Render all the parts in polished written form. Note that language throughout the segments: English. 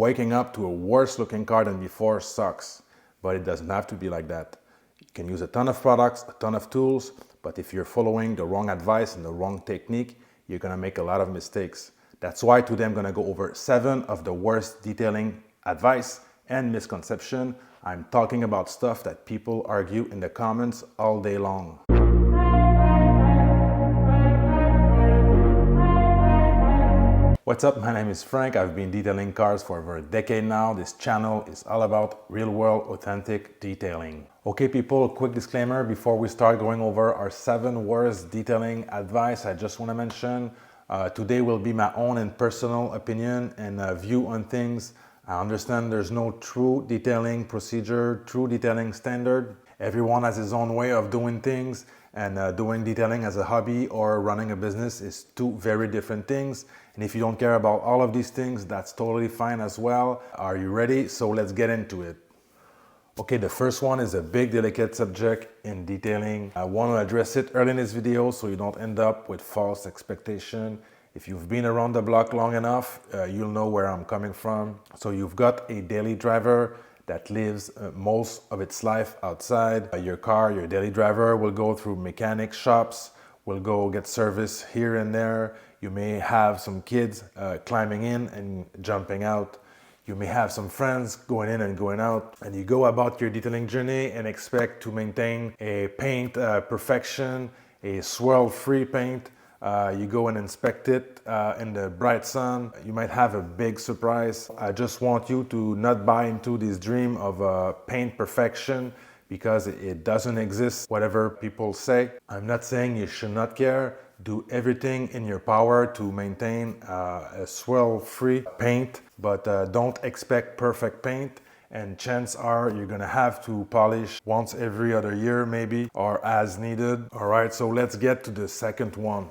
waking up to a worse looking car than before sucks, but it doesn't have to be like that. You can use a ton of products, a ton of tools, but if you're following the wrong advice and the wrong technique, you're gonna make a lot of mistakes. That's why today I'm gonna go over 7 of the worst detailing advice and misconception. I'm talking about stuff that people argue in the comments all day long. What's up? My name is Frank. I've been detailing cars for over a decade now. This channel is all about real-world, authentic detailing. Okay people, quick disclaimer before we start going over our 7 worst detailing advice. I just want to mention today will be my own and personal opinion and view on things. I understand there's no true detailing procedure, true detailing standard. Everyone has his own way of doing things, and doing detailing as a hobby or running a business is 2 very different things. And if you don't care about all of these things, that's totally fine as well. Are you ready? So let's get into it. Okay, the first one is a big delicate subject in detailing. I want to address it early in this video so you don't end up with false expectation. If you've been around the block long enough, you'll know where I'm coming from. So you've got a daily driver that lives most of its life outside your car. Your daily driver will go through mechanic shops, will go get service here and there. You may have some kids climbing in and jumping out. You may have some friends going in and going out, and you go about your detailing journey and expect to maintain a paint perfection, a swirl-free paint. You go and inspect it in the bright sun. You might have a big surprise. I just want you to not buy into this dream of paint perfection, because it doesn't exist, whatever people say. I'm not saying you should not care. Do everything in your power to maintain a swirl-free paint, but don't expect perfect paint. And chances are you're gonna have to polish once every other year maybe, or as needed. All right, so let's get to the second one.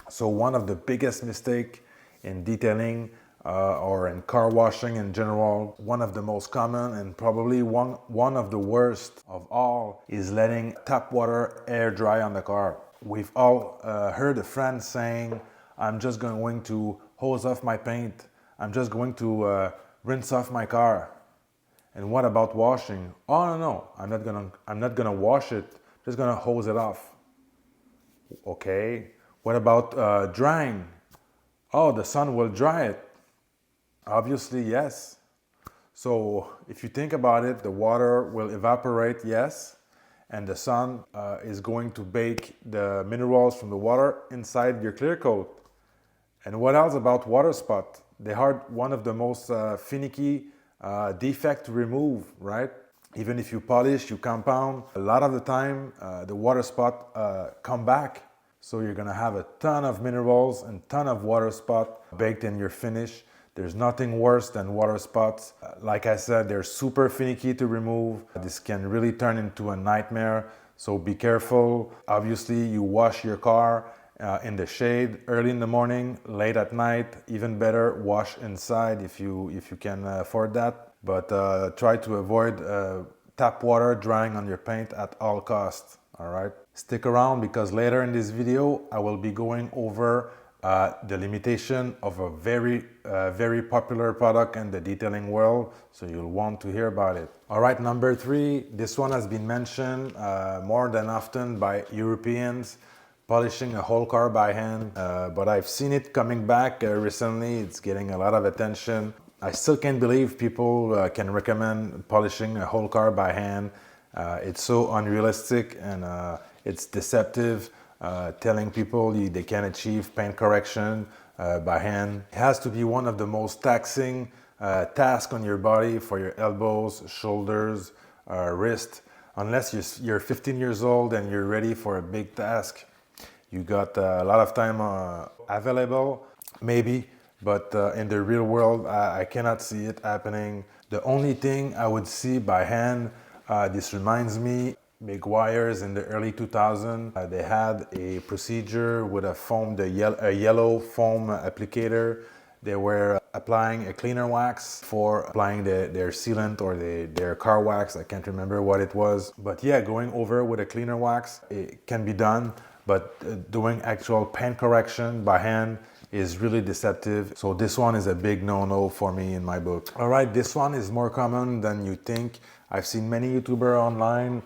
So one of the biggest mistakes in detailing or in car washing in general, one of the most common and probably one of the worst of all, is letting tap water air dry on the car. We've all heard a friend saying, I'm just going to hose off my paint. I'm just going to rinse off my car. And what about washing? Oh no, I'm not gonna wash it. I'm just gonna hose it off. Okay. What about drying? Oh, the sun will dry it. Obviously, yes. So if you think about it, the water will evaporate, yes, and the sun is going to bake the minerals from the water inside your clear coat. And what else about water spot? They are one of the most finicky defect to remove, right? Even if you polish, you compound, a lot of the time the water spot come back. So you're gonna have a ton of minerals and ton of water spot baked in your finish. There's nothing worse than water spots. Like I said, they're super finicky to remove. This can really turn into a nightmare, so be careful. Obviously, you wash your car in the shade early in the morning, late at night. Even better, wash inside if you can afford that. But try to avoid tap water drying on your paint at all costs. All right. Stick around, because later in this video I will be going over the limitation of a very popular product in the detailing world, so you'll want to hear about it. All right, number 3, this one has been mentioned more than often by Europeans, polishing a whole car by hand, but I've seen it coming back recently. It's getting a lot of attention. I still can't believe people can recommend polishing a whole car by hand. It's so unrealistic, and it's deceptive, telling people they can achieve paint correction by hand. It has to be one of the most taxing tasks on your body, for your elbows, shoulders, wrist. Unless you're 15 years old and you're ready for a big task, you got a lot of time available, maybe, but in the real world, I cannot see it happening. The only thing I would see by hand, this reminds me, big wires in the early 2000s. They had a procedure with a yellow foam applicator. They were applying a cleaner wax for applying their sealant or their car wax. I can't remember what it was. But yeah, going over with a cleaner wax, it can be done. But doing actual paint correction by hand is really deceptive. So this one is a big no-no for me in my book. All right, this one is more common than you think. I've seen many YouTubers online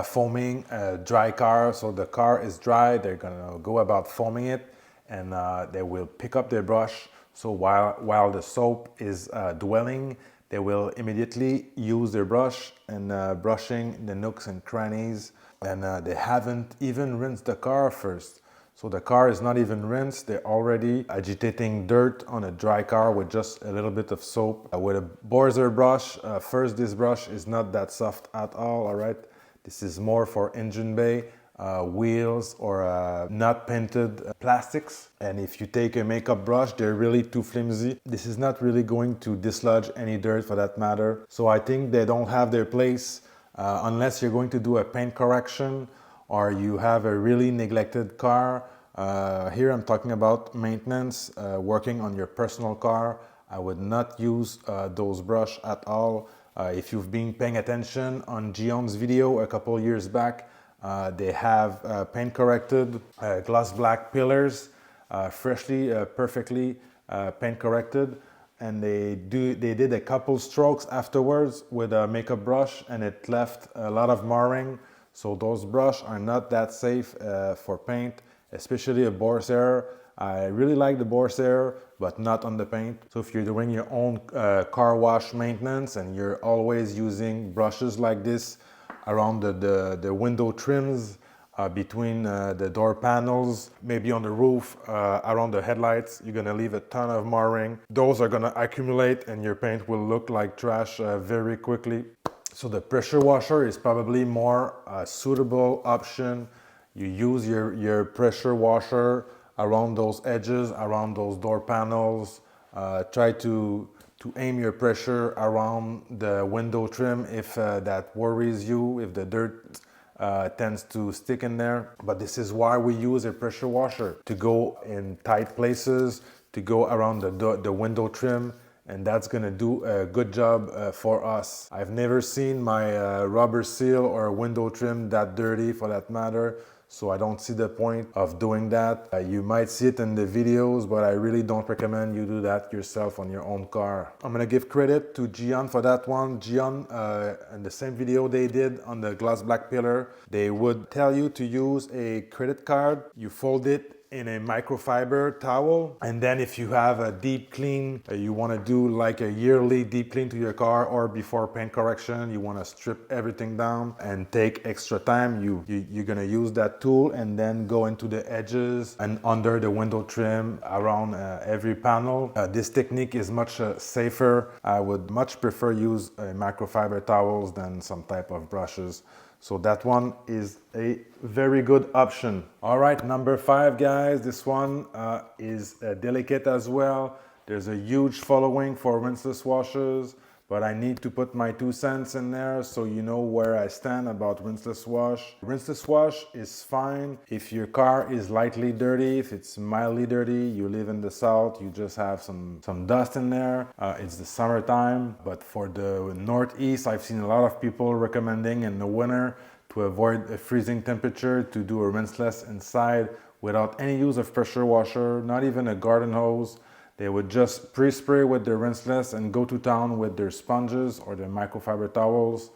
foaming a dry car. So the car is dry, they're gonna go about foaming it, and they will pick up their brush. So while the soap is dwelling, they will immediately use their brush and brushing the nooks and crannies, and they haven't even rinsed the car first. So the car is not even rinsed, they're already agitating dirt on a dry car with just a little bit of soap. With a Borzer brush, first, this brush is not that soft at all right? This is more for engine bay, wheels, or not painted plastics. And if you take a makeup brush, they're really too flimsy. This is not really going to dislodge any dirt for that matter. So I think they don't have their place unless you're going to do a paint correction or you have a really neglected car. Here I'm talking about maintenance, working on your personal car. I would not use those brush at all. If you've been paying attention on Gion's video a couple years back, they have paint corrected gloss black pillars, freshly, perfectly paint corrected, and they did a couple strokes afterwards with a makeup brush, and it left a lot of marring. So those brushes are not that safe for paint, especially a Borzer. I really like the Borzer, but not on the paint. So if you're doing your own car wash maintenance and you're always using brushes like this around the window trims, between the door panels, maybe on the roof, around the headlights, you're gonna leave a ton of marring. Those are gonna accumulate and your paint will look like trash very quickly. So the pressure washer is probably more suitable option. You use your pressure washer around those edges, around those door panels. Try to aim your pressure around the window trim if that worries you, if the dirt tends to stick in there. But this is why we use a pressure washer, to go in tight places, to go around the window trim, and that's gonna do a good job for us. I've never seen my rubber seal or window trim that dirty for that matter, so I don't see the point of doing that. You might see it in the videos, but I really don't recommend you do that yourself on your own car. I'm gonna give credit to Gian for that one. Gian, in the same video they did on the gloss black pillar, they would tell you to use a credit card. You fold it in a microfiber towel, and then if you have a deep clean, you want to do like a yearly deep clean to your car, or before paint correction you want to strip everything down and take extra time, you're gonna use that tool and then go into the edges and under the window trim, around every panel. This technique is much safer. I would much prefer use microfiber towels than some type of brushes. So that one is a very good option. All right, number 5, guys. This one is delicate as well. There's a huge following for rinseless washes, but I need to put my 2 cents in there so you know where I stand about rinseless wash. Rinseless wash is fine if your car is lightly dirty, if it's mildly dirty, you live in the south, you just have some dust in there. It's the summertime, but for the northeast, I've seen a lot of people recommending in the winter to avoid a freezing temperature to do a rinseless inside without any use of pressure washer, not even a garden hose. They would just pre-spray with their rinseless and go to town with their sponges or their microfiber towels.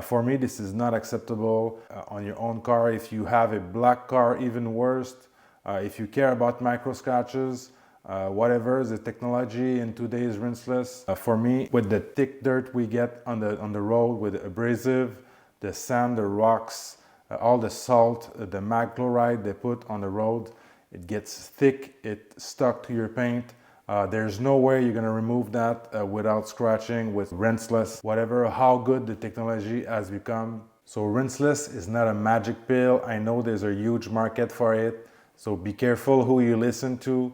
For me, this is not acceptable on your own car. If you have a black car, even worse. If you care about micro scratches, whatever is the technology in today's rinseless. For me, with the thick dirt we get on the road with abrasive, the sand, the rocks, all the salt, the mag chloride they put on the road, it gets thick, it stuck to your paint. There's no way you're gonna remove that without scratching with rinseless, whatever, how good the technology has become. So rinseless is not a magic pill. I know there's a huge market for it, so be careful who you listen to.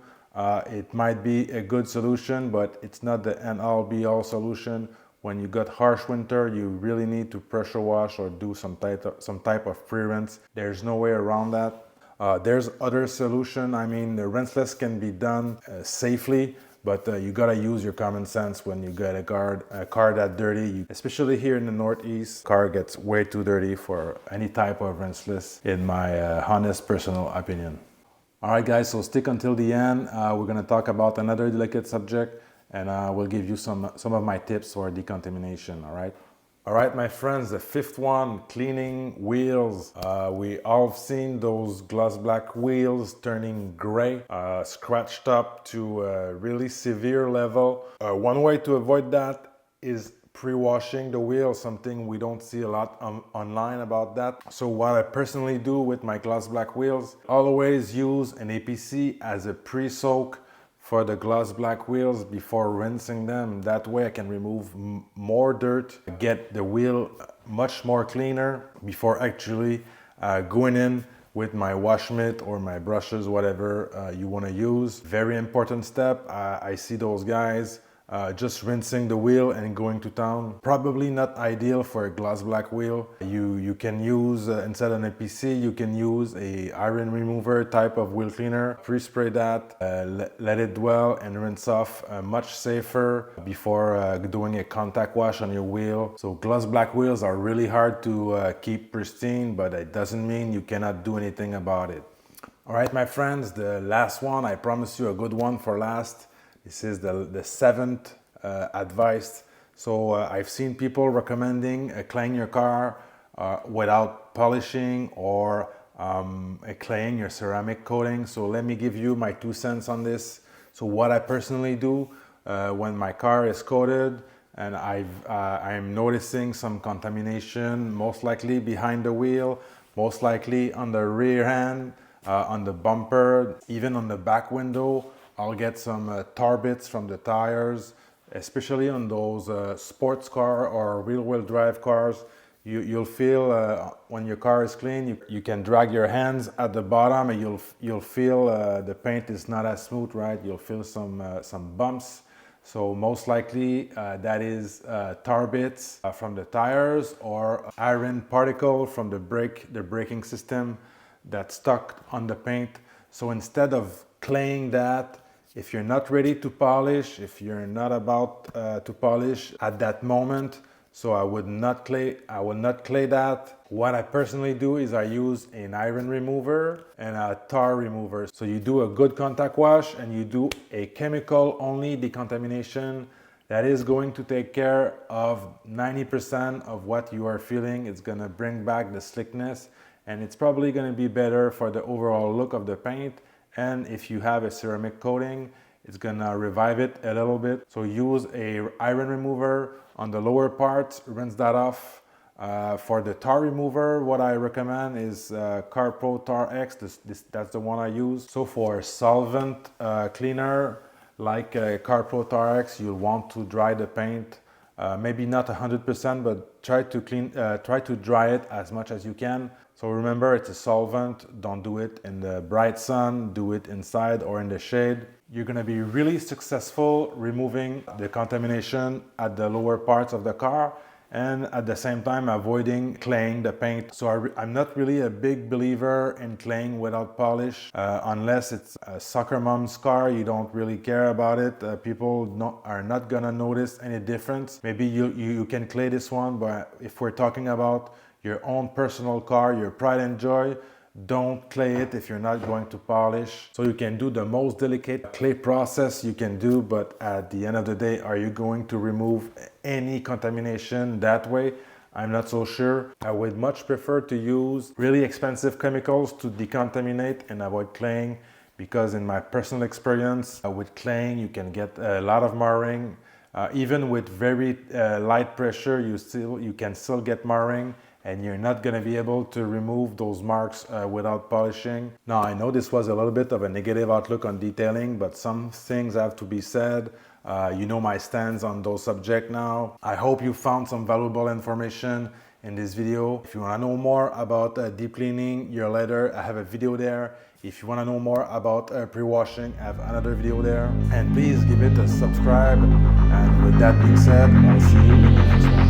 It might be a good solution, but it's not the end-all be-all solution. When you got harsh winter, you really need to pressure wash or do some type of pre-rinse. There's no way around that. There's other solution. I mean, the rinseless can be done safely, but you gotta use your common sense when you get a car that dirty. Especially here in the Northeast, car gets way too dirty for any type of rinseless, in my honest personal opinion. All right, guys, so stick until the end. We're going to talk about another delicate subject, and we'll give you some of my tips for decontamination, all right? All right, my friends, the fifth one, cleaning wheels. We all have seen those gloss black wheels turning gray, scratched up to a really severe level. One way to avoid that is pre-washing the wheel, something we don't see a lot online about that. So what I personally do with my gloss black wheels, always use an APC as a pre-soak for the gloss black wheels before rinsing them. That way I can remove more dirt, get the wheel much more cleaner before actually going in with my wash mitt or my brushes, whatever you want to use. Very important step. I see those guys just rinsing the wheel and going to town. Probably not ideal for a gloss black wheel. You can use, instead of an APC, you can use a iron remover type of wheel cleaner. Pre-spray that, let it dwell and rinse off much safer before doing a contact wash on your wheel. So gloss black wheels are really hard to keep pristine, but it doesn't mean you cannot do anything about it. All right, my friends, the last one, I promise you a good one for last. This is the seventh advice. So I've seen people recommending cleaning your car without polishing or cleaning your ceramic coating. So let me give you my 2 cents on this. So what I personally do when my car is coated and I'm noticing some contamination, most likely behind the wheel, most likely on the rear end, on the bumper, even on the back window, I'll get some tar bits from the tires, especially on those sports car or rear-wheel drive cars. You'll feel when your car is clean, you can drag your hands at the bottom and you'll feel the paint is not as smooth, right? You'll feel some bumps. So most likely that is tar bits from the tires or iron particle from the braking system that's stuck on the paint. So instead of cleaning that, if you're not ready to polish, if you're not about to polish at that moment, so I will not clay that. What I personally do is I use an iron remover and a tar remover. So you do a good contact wash and you do a chemical only decontamination that is going to take care of 90% of what you are feeling. It's gonna bring back the slickness and it's probably gonna be better for the overall look of the paint. And if you have a ceramic coating, it's gonna revive it a little bit. So use a iron remover on the lower part, rinse that off. For the tar remover, what I recommend is CarPro Tar X. That's the one I use. So for solvent cleaner like CarPro Tar X, you'll want to dry the paint. Maybe not 100%, but try to dry it as much as you can. So remember, it's a solvent. Don't do it in the bright sun. Do it inside or in the shade. You're gonna be really successful removing the contamination at the lower parts of the car and at the same time avoiding claying the paint. So I'm not really a big believer in claying without polish unless it's a soccer mom's car. You don't really care about it. People are not gonna notice any difference. Maybe you can clay this one, but if we're talking about your own personal car, your pride and joy, don't clay it if you're not going to polish. So you can do the most delicate clay process you can do, but at the end of the day, are you going to remove any contamination that way? I'm not so sure. I would much prefer to use really expensive chemicals to decontaminate and avoid claying, because in my personal experience with claying, you can get a lot of marring. Even with very light pressure, you can still get marring, and you're not going to be able to remove those marks without polishing. Now, I know this was a little bit of a negative outlook on detailing, but some things have to be said. You know my stance on those subjects now. I hope you found some valuable information in this video. If you want to know more about deep cleaning your leather, I have a video there. If you want to know more about pre-washing, I have another video there. And please give it a subscribe. And with that being said, I'll see you in the next one.